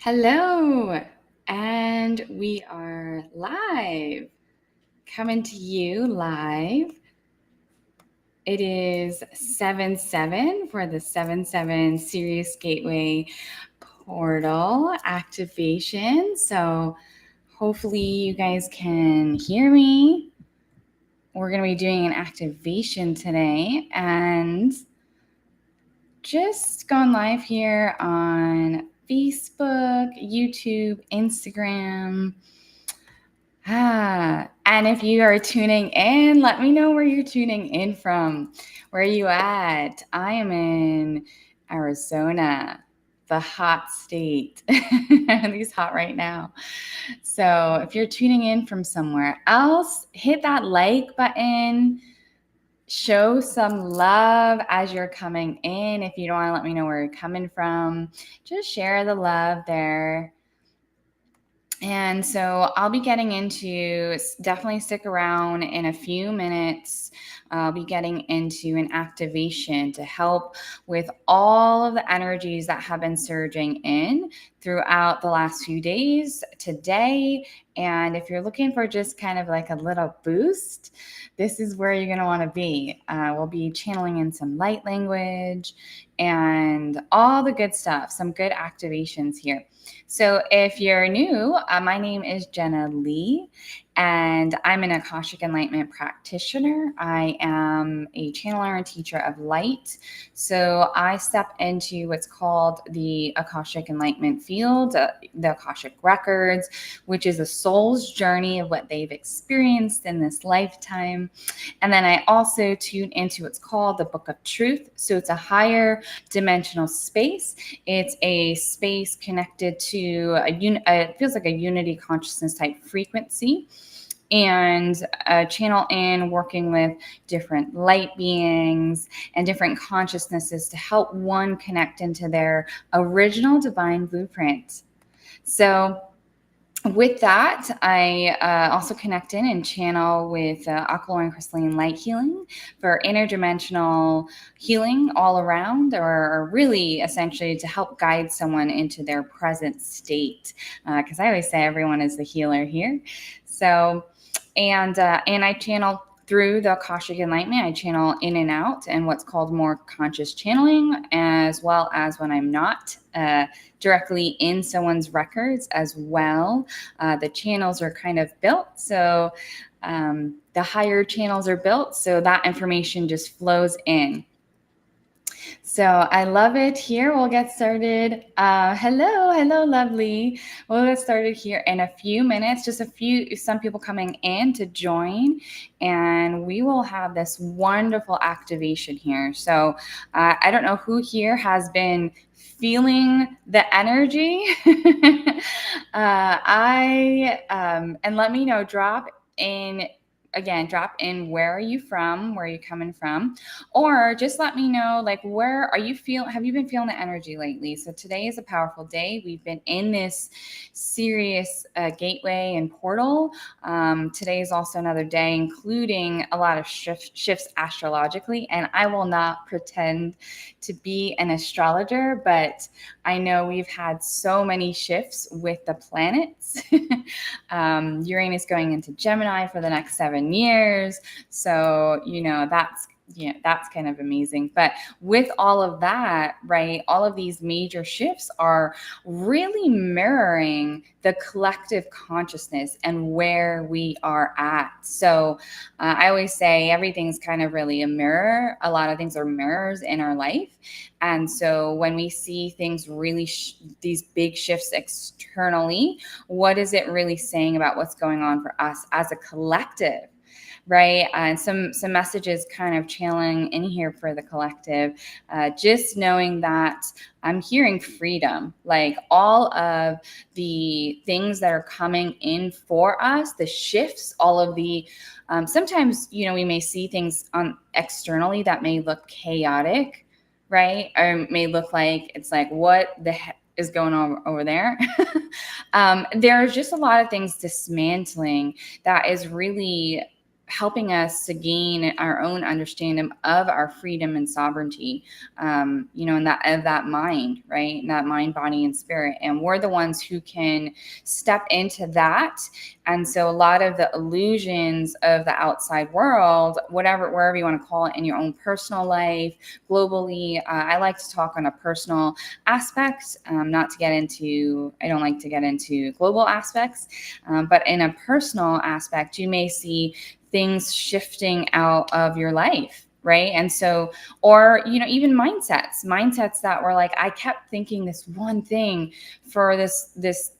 Hello, and we are live, coming to you live. It is 7/7 for the 7/7 Sirius Gateway portal activation. So hopefully you guys can hear me. We're going to be doing an activation today and just gone live here on Facebook, YouTube, Instagram. And if you are tuning in, let me know where you're tuning in from. Where are you at? I am in Arizona, the hot state. It's hot right now. So if you're tuning in from somewhere else, hit that like button. Show some love as you're coming in. If you don't want to let me know where you're coming from, just share the love there. And so I'll be getting into, definitely stick around in a few minutes. I'll be getting into an activation to help with all of the energies that have been surging in throughout the last few days, today. And if you're looking for just kind of like a little boost, this is where you're going to want to be. We'll be channeling in some light language and all the good stuff, some good activations here. So if you're new, my name is Jenna Lee, and I'm an Akashic Enlightenment practitioner. I am a channeler and teacher of light. So I step into what's called the Akashic Enlightenment field, the Akashic Records, which is a soul's journey of what they've experienced in this lifetime. And then I also tune into what's called the Book of Truth. So it's a higher dimensional space. It's a space connected to it feels like a unity consciousness type frequency, and channel in working with different light beings and different consciousnesses to help one connect into their original divine blueprint. So with that, I also connect in and channel with alkaline and crystalline light healing for interdimensional healing all around, or really essentially to help guide someone into their present state. Because I always say everyone is the healer here. So, and I channel through the Akashic Enlightenment. I channel in and out and what's called more conscious channeling, as well as when I'm not directly in someone's records as well. The channels are kind of built. So the higher channels are built, so that information just flows in. So I love it here. We'll get started. Hello, lovely. We'll get started here in a few minutes, some people coming in to join, and we will have this wonderful activation here. So I don't know who here has been feeling the energy. And let me know, drop in where are you from, where are you coming from, or just let me know, like, where are you have you been feeling the energy lately? So today is a powerful day. We've been in this Sirius Gateway and portal. Today is also another day including a lot of shifts astrologically, and I will not pretend to be an astrologer, but I know we've had so many shifts with the planets. Uranus going into Gemini for the next 7 years. So, that's kind of amazing. But with all of that, right, all of these major shifts are really mirroring the collective consciousness and where we are at. So I always say everything's kind of really a mirror. A lot of things are mirrors in our life. And so when we see things really, these big shifts externally, what is it really saying about what's going on for us as a collective? Right. And some messages kind of channeling in here for the collective, just knowing that I'm hearing freedom, like all of the things that are coming in for us, the shifts, all of the, sometimes, we may see things externally that may look chaotic, right? Or may look like it's like, what the heck is going on over there? There's just a lot of things dismantling that is really helping us to gain our own understanding of our freedom and sovereignty, and that mind, right? And that mind, body, and spirit. And we're the ones who can step into that. And so a lot of the illusions of the outside world, wherever you want to call it, in your own personal life, globally, I like to talk on a personal aspect, I don't like to get into global aspects, but in a personal aspect, you may see things shifting out of your life, right? And so, or, even mindsets that were like, I kept thinking this one thing for this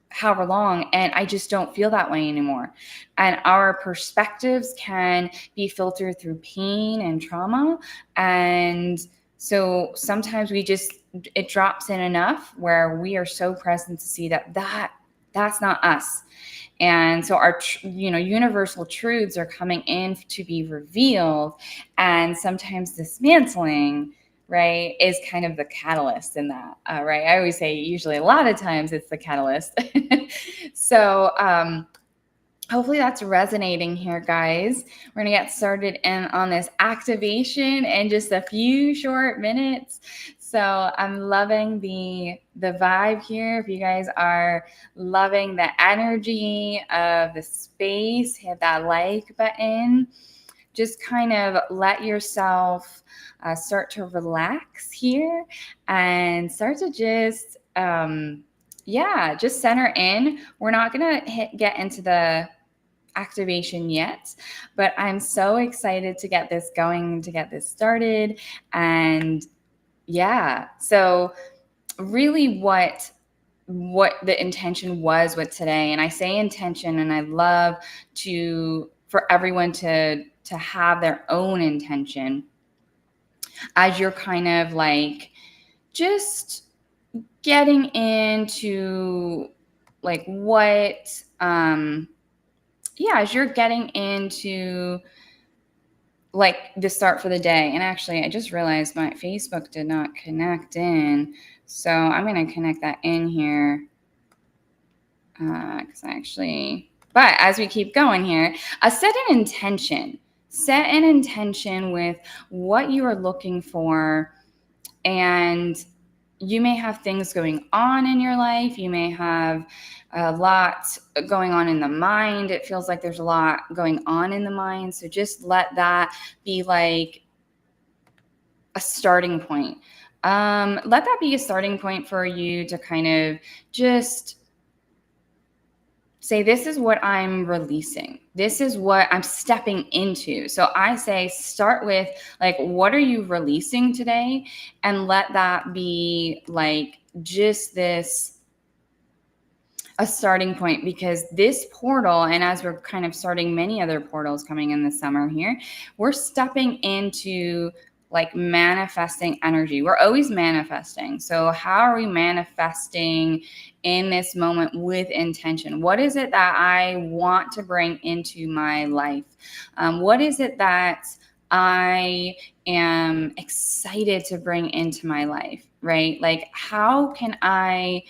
however long, and I just don't feel that way anymore. And our perspectives can be filtered through pain and trauma. And so sometimes it drops in enough where we are so present to see that's not us. And so our, universal truths are coming in to be revealed, and sometimes dismantling, right, is kind of the catalyst in that, right? I always say usually a lot of times it's the catalyst. So hopefully that's resonating here, guys. We're going to get started in on this activation in just a few short minutes. So I'm loving the vibe here. If you guys are loving the energy of the space, hit that like button. Just kind of let yourself start to relax here and start to just center in. We're not going to get into the activation yet, but I'm so excited to get this going, to get this started. And so really what the intention was with today, and I say intention, and I love for everyone to have their own intention as you're kind of like just getting into like what as you're getting into like the start for the day. And actually I just realized my Facebook did not connect in, so I'm going to connect that in here but as we keep going here, set an intention with what you are looking for. And you may have things going on in your life. You may have a lot going on in the mind. It feels like there's a lot going on in the mind. So just let that be like a starting point. Let that be a starting point for you to kind of just say, this is what I'm releasing. This is what I'm stepping into. So I say, start with like, what are you releasing today? And let that be like just a starting point, because this portal, and as we're kind of starting many other portals coming in the summer here, we're stepping into like manifesting energy. We're always manifesting. So how are we manifesting in this moment with intention? What is it that I want to bring into my life? What is it that I am excited to bring into my life, right? Like, how can I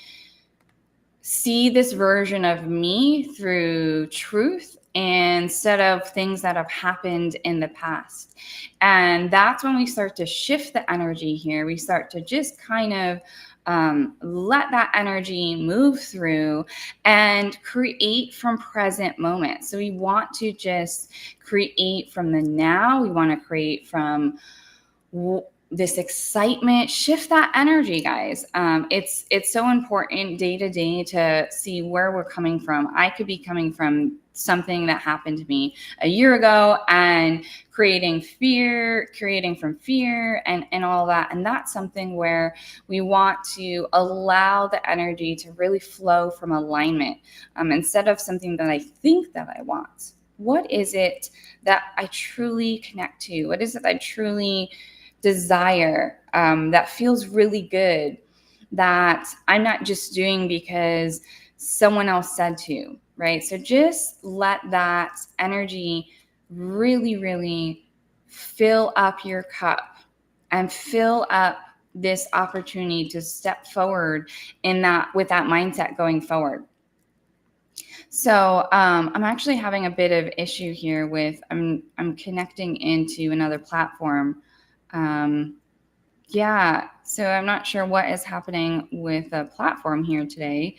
see this version of me through truth instead of things that have happened in the past? And that's when we start to shift the energy here. We start to just kind of let that energy move through and create from present moment. So we want to just create from the now. We want to create from this excitement. Shift that energy, guys. It's so important day to day to see where we're coming from. I could be coming from something that happened to me a year ago and creating from fear and all that. And that's something where we want to allow the energy to really flow from alignment, instead of something that I think that I want. What is it that I truly connect to? What is it that I truly desire, that feels really good, that I'm not just doing because someone else said to, right? So just let that energy really, really fill up your cup and fill up this opportunity to step forward with that mindset going forward. So I'm actually having a bit of issue here with I'm connecting into another platform. Um, yeah, so I'm not sure what is happening with the platform here today.